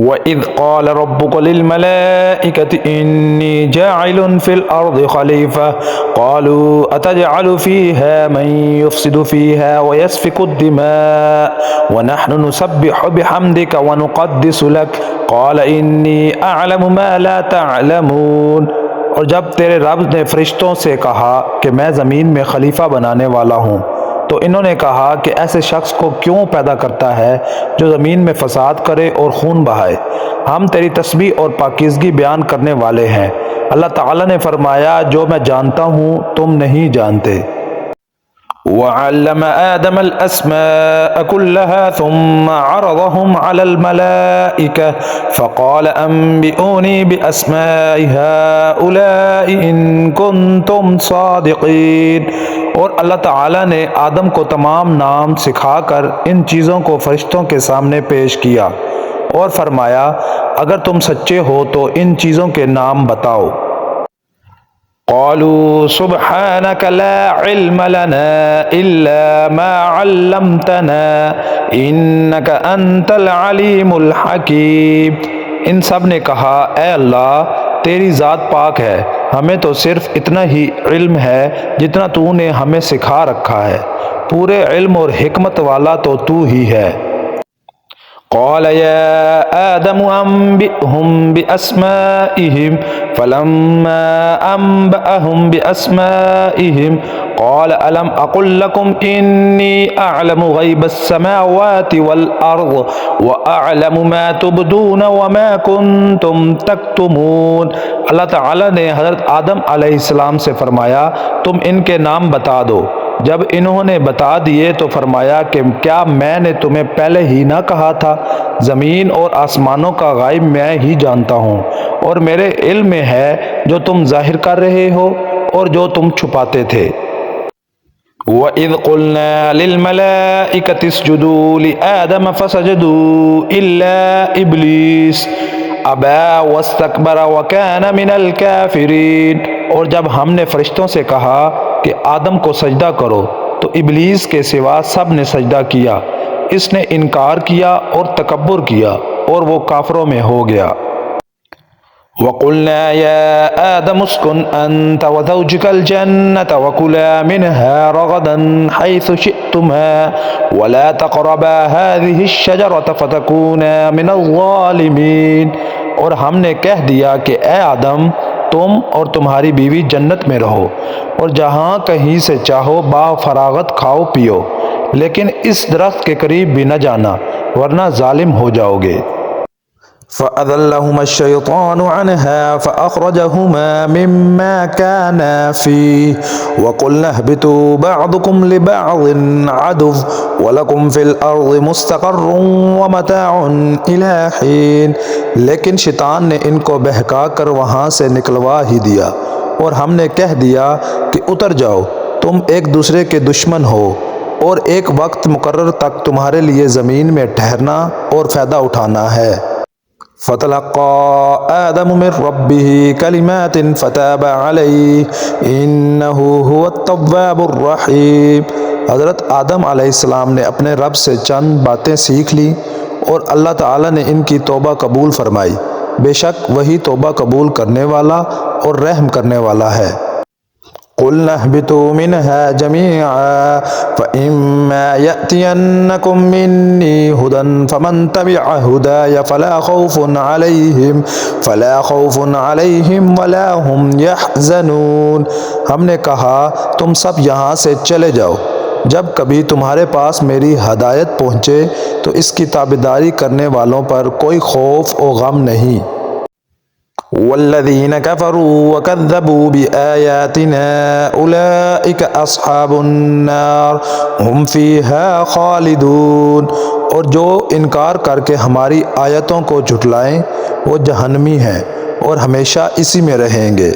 وَإِذْ قَالَ رَبُّكَ لِلْمَلَائِكَةِ إِنِّي جَاعِلٌ فِي الْأَرْضِ خَلِيفَةً قَالُوا أَتَجْعَلُ فِيهَا مَن يُفْسِدُ فِيهَا وَيَسْفِكُ الدِّمَاءَ وَنَحْنُ نُسَبِّحُ بِحَمْدِكَ وَنُقَدِّسُ لَكَ قَالَ إِنِّي أَعْلَمُ مَا لَا تَعْلَمُونَ۔ اور جب تیرے رب نے فرشتوں سے کہا کہ میں زمین میں خلیفہ بنانے والا ہوں، تو انہوں نے کہا کہ ایسے شخص کو کیوں پیدا کرتا ہے جو زمین میں فساد کرے اور خون بہائے؟ ہم تیری تسبیح اور پاکیزگی بیان کرنے والے ہیں۔ اللہ تعالیٰ نے فرمایا، جو میں جانتا ہوں تم نہیں جانتے۔ وَعَلَّمَ آدَمَ الْأَسْمَاءَ كُلَّهَا ثُمَّ عَرَضَهُمْ عَلَى الْمَلَائِكَةِ فَقَالَ أَنبِئُونِي بِأَسْمَاءِ هَؤُلَاءِ إِن كُنتُمْ صَادِقِينَ۔ اور اللہ تعالیٰ نے آدم کو تمام نام سکھا کر ان چیزوں کو فرشتوں کے سامنے پیش کیا اور فرمایا، اگر تم سچے ہو تو ان چیزوں کے نام بتاؤ۔ قالوا سبحانك لا علم لنا إلا ما علمتنا إنك أنت العليم الحكيم۔ ان سب نے کہا، اے اللہ، تیری ذات پاک ہے، ہمیں تو صرف اتنا ہی علم ہے جتنا تو نے ہمیں سکھا رکھا ہے، پورے علم اور حکمت والا تو ہی ہے۔ قال يا آدم أنبئهم بأسمائهم فلما أنبأهم بأسمائهم قال ألم أقل لكم إني أعلم غيب السماوات والأرض وأعلم ما تبدون وما كنتم تكتمون۔ اللہ تعالیٰ نے حضرت آدم علیہ السلام سے فرمایا، تم ان کے نام بتا دو۔ جب انہوں نے بتا دیے تو فرمایا کہ کیا میں نے تمہیں پہلے ہی نہ کہا تھا، زمین اور آسمانوں کا غائب میں ہی جانتا ہوں، اور میرے علم میں ہے جو تم ظاہر کر رہے ہو اور جو تم چھپاتے تھے۔ وَإِذْ قُلْنَا لِلْمَلَائِكَةِ اسْجُدُوا لِآدَمَ فَسَجَدُوا إِلَّا إِبْلِيسَ أَبَىٰ وَاسْتَكْبَرَ وَكَانَ مِنَ الْكَافِرِينَ۔ اور جب ہم نے فرشتوں سے کہا کہ آدم کو سجدہ کرو تو ابلیس کے سوا سب نے سجدہ کیا، اس نے انکار کیا اور تکبر کیا اور وہ کافروں میں ہو گیا۔ وَقُلْنَا يَا آدَمُ اسْكُنْ أَنْتَ وَزَوْجُكَ الْجَنَّةَ وَكُلَا مِنْهَا رَغَدًا حَيْثُ شِئْتُمَا وَلَا تَقْرَبَا هَٰذِهِ الشَّجَرَةَ فَتَكُونَا مِنَ الظَّالِمِينَ۔ اور ہم نے کہہ دیا کہ اے آدم، تم اور تمہاری بیوی جنت میں رہو اور جہاں کہیں سے چاہو با فراغت کھاؤ پیو، لیکن اس درخت کے قریب بھی نہ جانا ورنہ ظالم ہو جاؤ گے۔ فَأَذَلَّهُمَا الشَّيْطَانُ عَنْهَا فَأَخْرَجَهُمَا مِمَّا كَانَا فِيهِ وَقُلْنَا اهْبِطُوا بَعْضُكُمْ لِبَعْضٍ عَدُوٌّ وَلَكُمْ فِي الْأَرْضِ مُسْتَقَرٌّ وَمَتَاعٌ إِلَىٰ حِينٍ۔ لیکن شیطان نے ان کو بہکا کر وہاں سے نکلوا ہی دیا اور ہم نے کہہ دیا کہ اتر جاؤ، تم ایک دوسرے کے دشمن ہو، اور ایک وقت مقرر تک تمہارے لیے زمین میں ٹھہرنا اور فائدہ اٹھانا ہے۔ فَتَلَقَّىٰ آدَمُ مِن رَّبِّهِ كَلِمَاتٍ فَتَابَ عَلَيْهِ إِنَّهُ هُوَ التَّوَّابُ الرَّحِيمُ۔ حضرت آدم علیہ السلام نے اپنے رب سے چند باتیں سیکھ لی اور اللہ تعالیٰ نے ان کی توبہ قبول فرمائی، بے شک وہی توبہ قبول کرنے والا اور رحم کرنے والا ہے۔ قُلْنَا اهْبِطُوا مِنْهَا جَمِيعًا فَإِمَّا يَأْتِيَنَّكُم مِّنِّي هُدًى فَمَن تَبِعَ هُدَايَ فَلَا خَوْفٌ عَلَيْهِمْ وَلَا هُمْ يَحْزَنُونَ۔ ہم نے کہا، تم سب یہاں سے چلے جاؤ، جب کبھی تمہارے پاس میری ہدایت پہنچے تو اس کی تابعداری کرنے والوں پر کوئی خوف و غم نہیں۔ وَالَّذِينَ كَفَرُوا وَكَذَّبُوا بِآيَاتِنَا أُولَٰئِكَ أَصْحَابُ النَّارِ هُمْ فِيهَا خَالِدُونَ۔ اور جو انکار کر کے ہماری آیتوں کو جھٹلائیں وہ جہنمی ہیں اور ہمیشہ اسی میں رہیں گے۔